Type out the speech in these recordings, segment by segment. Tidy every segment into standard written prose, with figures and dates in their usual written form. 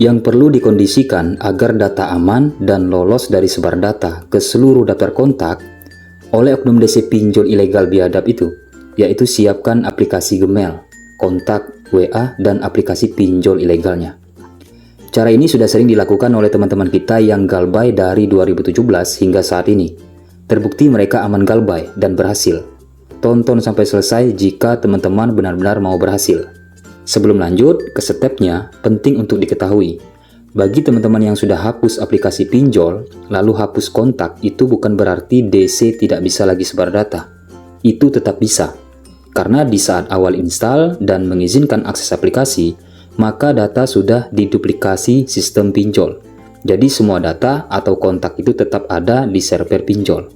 yang perlu dikondisikan agar data aman dan lolos dari sebar data ke seluruh daftar kontak oleh oknum DC pinjol ilegal biadab itu, yaitu siapkan aplikasi Gmail, kontak, WA, dan aplikasi pinjol ilegalnya. Cara ini sudah sering dilakukan oleh teman-teman kita yang galbay dari 2017 hingga saat ini. Terbukti mereka aman galbay dan berhasil. Tonton sampai selesai jika teman-teman benar-benar mau berhasil. Sebelum lanjut ke stepnya, penting untuk diketahui. Bagi teman-teman yang sudah hapus aplikasi pinjol, lalu hapus kontak, itu bukan berarti DC tidak bisa lagi sebar data. Itu tetap bisa. Karena di saat awal install dan mengizinkan akses aplikasi, maka data sudah diduplikasi sistem pinjol. Jadi semua data atau kontak itu tetap ada di server pinjol.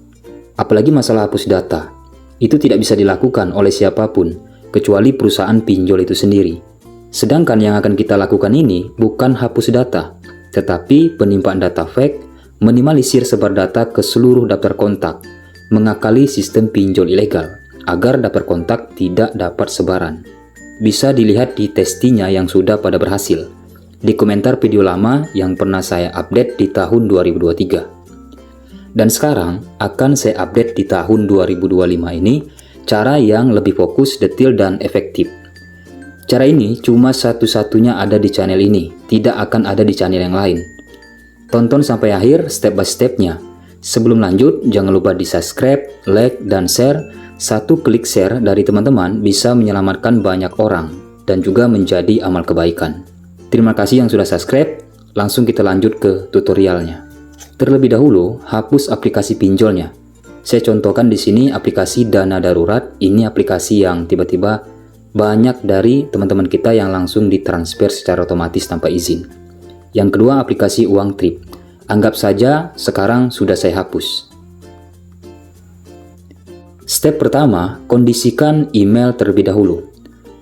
Apalagi masalah hapus data, itu tidak bisa dilakukan oleh siapapun, kecuali perusahaan pinjol itu sendiri. Sedangkan yang akan kita lakukan ini bukan hapus data, tetapi penyimpanan data fake, minimalisir sebar data ke seluruh daftar kontak, mengakali sistem pinjol ilegal, agar daftar kontak tidak dapat sebaran. Bisa dilihat di testinya yang sudah pada berhasil, di komentar video lama yang pernah saya update di tahun 2023. Dan sekarang akan saya update di tahun 2025 ini, cara yang lebih fokus, detail, dan efektif. Cara ini cuma satu-satunya ada di channel ini, tidak akan ada di channel yang lain. Tonton sampai akhir step by stepnya. Sebelum lanjut, jangan lupa di subscribe, like, dan share. Satu klik share dari teman-teman bisa menyelamatkan banyak orang dan juga menjadi amal kebaikan. Terima kasih yang sudah subscribe, langsung kita lanjut ke tutorialnya. Terlebih dahulu, hapus aplikasi pinjolnya. Saya contohkan di sini aplikasi Dana Darurat. Ini aplikasi yang tiba-tiba banyak dari teman-teman kita yang langsung ditransfer secara otomatis tanpa izin. Yang kedua, aplikasi Uang Trip. Anggap saja sekarang sudah saya hapus. Step pertama, kondisikan email terlebih dahulu.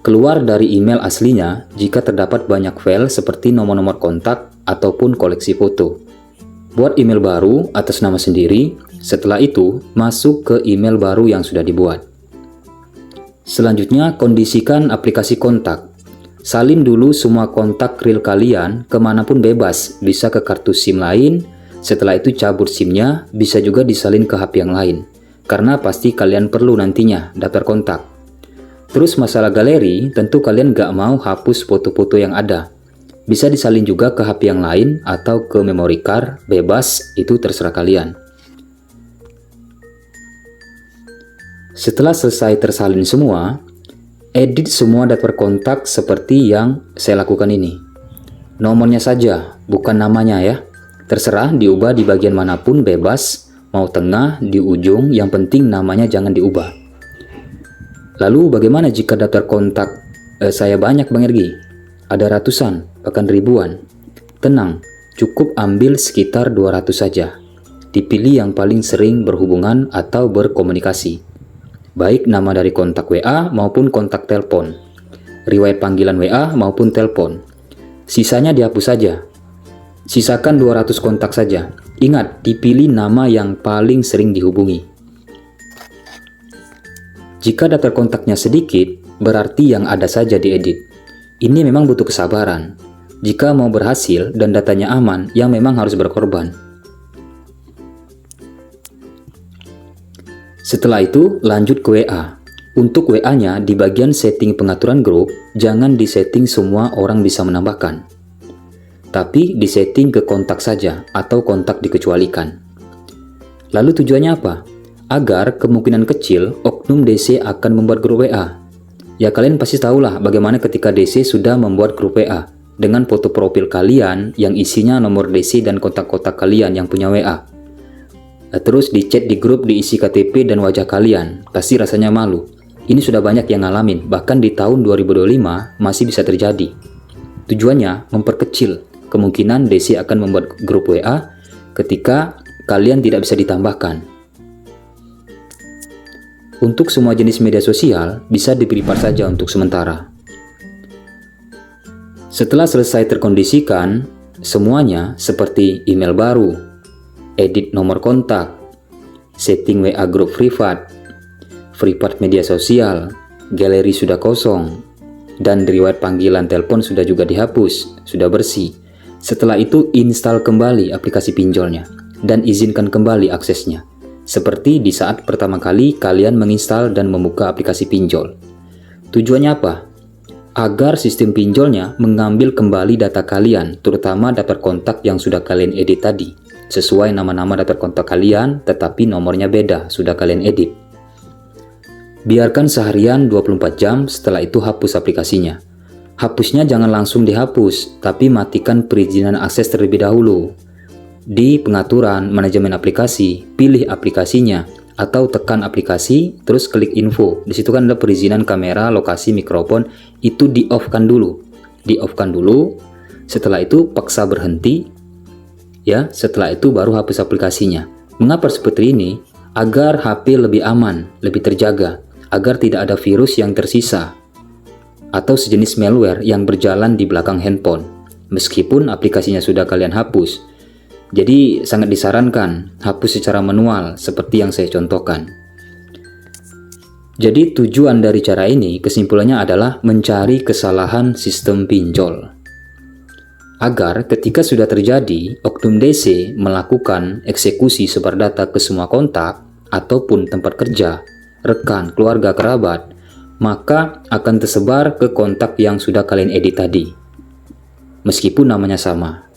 Keluar dari email aslinya jika terdapat banyak file seperti nomor-nomor kontak ataupun koleksi foto. Buat email baru atas nama sendiri. Setelah itu, masuk ke email baru yang sudah dibuat. Selanjutnya, kondisikan aplikasi kontak. Salin dulu semua kontak real kalian kemanapun bebas, bisa ke kartu SIM lain. Setelah itu cabut SIM-nya, bisa juga disalin ke HP yang lain. Karena pasti kalian perlu nantinya daftar kontak. Terus masalah galeri, tentu kalian gak mau hapus foto-foto yang ada. Bisa disalin juga ke HP yang lain atau ke memory card, bebas, itu terserah kalian. Setelah selesai tersalin semua, edit semua daftar kontak seperti yang saya lakukan ini. Nomornya saja, bukan namanya ya. Terserah diubah di bagian manapun bebas, mau tengah, di ujung, yang penting namanya jangan diubah. Lalu bagaimana jika daftar kontak saya banyak Bang Ergi? Ada ratusan, bahkan ribuan. Tenang, cukup ambil sekitar 200 saja. Dipilih yang paling sering berhubungan atau berkomunikasi. Baik nama dari kontak WA maupun kontak telepon, riwayat panggilan WA maupun telepon. Sisanya dihapus saja. Sisakan 200 kontak saja. Ingat, dipilih nama yang paling sering dihubungi. Jika daftar kontaknya sedikit, berarti yang ada saja diedit. Ini memang butuh kesabaran. Jika mau berhasil dan datanya aman, yang memang harus berkorban. Setelah itu, lanjut ke WA. Untuk WA-nya, di bagian setting pengaturan grup, jangan disetting semua orang bisa menambahkan. Tapi disetting ke kontak saja, atau kontak dikecualikan. Lalu tujuannya apa? Agar kemungkinan kecil, oknum DC akan membuat grup WA. Ya kalian pasti tahulah bagaimana ketika DC sudah membuat grup WA, dengan foto profil kalian yang isinya nomor DC dan kontak-kontak kalian yang punya WA. Terus di chat di grup diisi KTP dan wajah kalian, pasti rasanya malu. Ini sudah banyak yang ngalamin, bahkan di tahun 2025 masih bisa terjadi. Tujuannya memperkecil kemungkinan DC akan membuat grup WA ketika kalian tidak bisa ditambahkan. Untuk semua jenis media sosial bisa di-private saja untuk sementara. Setelah selesai terkondisikan, semuanya seperti email baru, edit nomor kontak, setting WA grup private media sosial, galeri sudah kosong, dan riwayat panggilan telepon sudah juga dihapus, sudah bersih. Setelah itu install kembali aplikasi pinjolnya dan izinkan kembali aksesnya. Seperti di saat pertama kali kalian menginstal dan membuka aplikasi pinjol. Tujuannya apa? Agar sistem pinjolnya mengambil kembali data kalian, terutama daftar kontak yang sudah kalian edit tadi. Sesuai nama-nama daftar kontak kalian, tetapi nomornya beda, sudah kalian edit. Biarkan seharian 24 jam, setelah itu hapus aplikasinya. Hapusnya jangan langsung dihapus, tapi matikan perizinan akses terlebih dahulu. Di pengaturan manajemen aplikasi, pilih aplikasinya, atau tekan aplikasi, terus klik info. Di situ kan ada perizinan kamera, lokasi, mikrofon, itu di-off-kan dulu. Di-off-kan dulu, setelah itu paksa berhenti, ya, setelah itu baru hapus aplikasinya. Mengapa seperti ini? Agar HP lebih aman, lebih terjaga, agar tidak ada virus yang tersisa atau sejenis malware yang berjalan di belakang handphone, meskipun aplikasinya sudah kalian hapus. Jadi sangat disarankan hapus secara manual seperti yang saya contohkan. Jadi tujuan dari cara ini kesimpulannya adalah mencari kesalahan sistem pinjol. Agar ketika sudah terjadi, oknum DC melakukan eksekusi sebar data ke semua kontak ataupun tempat kerja, rekan, keluarga, kerabat, maka akan tersebar ke kontak yang sudah kalian edit tadi, meskipun namanya sama.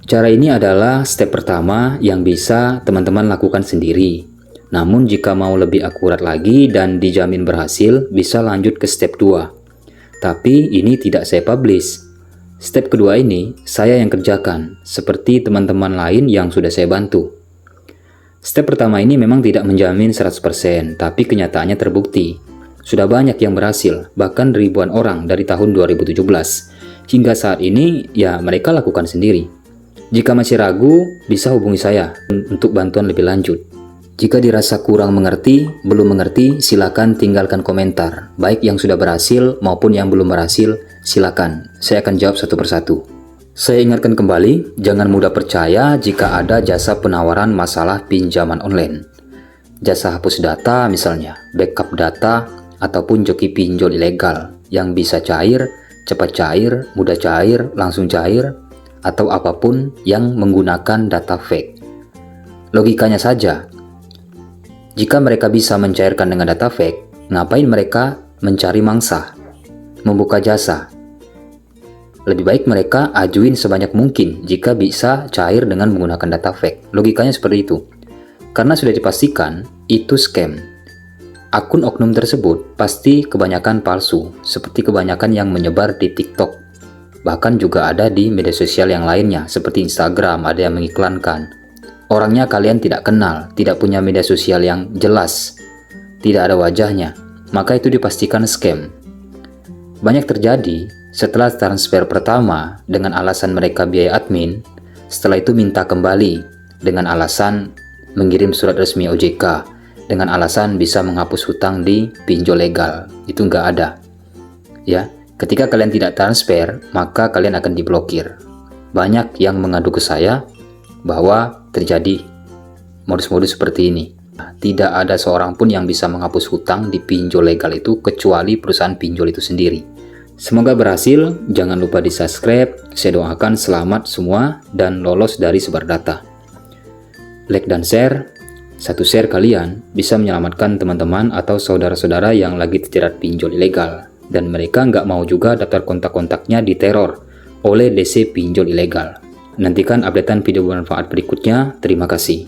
Cara ini adalah step pertama yang bisa teman-teman lakukan sendiri. Namun jika mau lebih akurat lagi dan dijamin berhasil, bisa lanjut ke step 2. Tapi ini tidak saya publish. Step kedua ini saya yang kerjakan, seperti teman-teman lain yang sudah saya bantu. Step pertama ini memang tidak menjamin 100%, tapi kenyataannya terbukti. Sudah banyak yang berhasil, bahkan ribuan orang dari tahun 2017. Hingga saat ini, ya mereka lakukan sendiri. Jika masih ragu, bisa hubungi saya untuk bantuan lebih lanjut. Jika dirasa kurang mengerti, belum mengerti, silakan tinggalkan komentar. Baik yang sudah berhasil maupun yang belum berhasil, silakan. Saya akan jawab satu persatu. Saya ingatkan kembali, jangan mudah percaya jika ada jasa penawaran masalah pinjaman online. Jasa hapus data misalnya, backup data, ataupun joki pinjol ilegal yang bisa cair, cepat cair, mudah cair, langsung cair, atau apapun yang menggunakan data fake. Logikanya saja, jika mereka bisa mencairkan dengan data fake, ngapain mereka mencari mangsa, membuka jasa? Lebih baik mereka ajuin sebanyak mungkin jika bisa cair dengan menggunakan data fake. Logikanya seperti itu. Karena sudah dipastikan itu scam. Akun oknum tersebut pasti kebanyakan palsu, seperti kebanyakan yang menyebar di TikTok. Bahkan juga ada di media sosial yang lainnya, seperti Instagram, ada yang mengiklankan. Orangnya kalian tidak kenal, tidak punya media sosial yang jelas, tidak ada wajahnya, maka itu dipastikan scam. Banyak terjadi setelah transfer pertama dengan alasan mereka biaya admin, setelah itu minta kembali dengan alasan mengirim surat resmi OJK, dengan alasan bisa menghapus hutang di pinjol legal. Itu nggak ada. Ya, ketika kalian tidak transfer, maka kalian akan diblokir. Banyak yang mengadu ke saya bahwa terjadi modus-modus seperti ini. Tidak ada seorang pun yang bisa menghapus hutang di pinjol legal itu kecuali perusahaan pinjol itu sendiri. Semoga berhasil, jangan lupa di subscribe. Saya doakan selamat semua dan lolos dari sebar data. Like dan share. Satu share kalian bisa menyelamatkan teman-teman atau saudara-saudara yang lagi terjerat pinjol ilegal. Dan mereka nggak mau juga daftar kontak-kontaknya diteror oleh DC pinjol ilegal. Nantikan updatean video bermanfaat berikutnya. Terima kasih.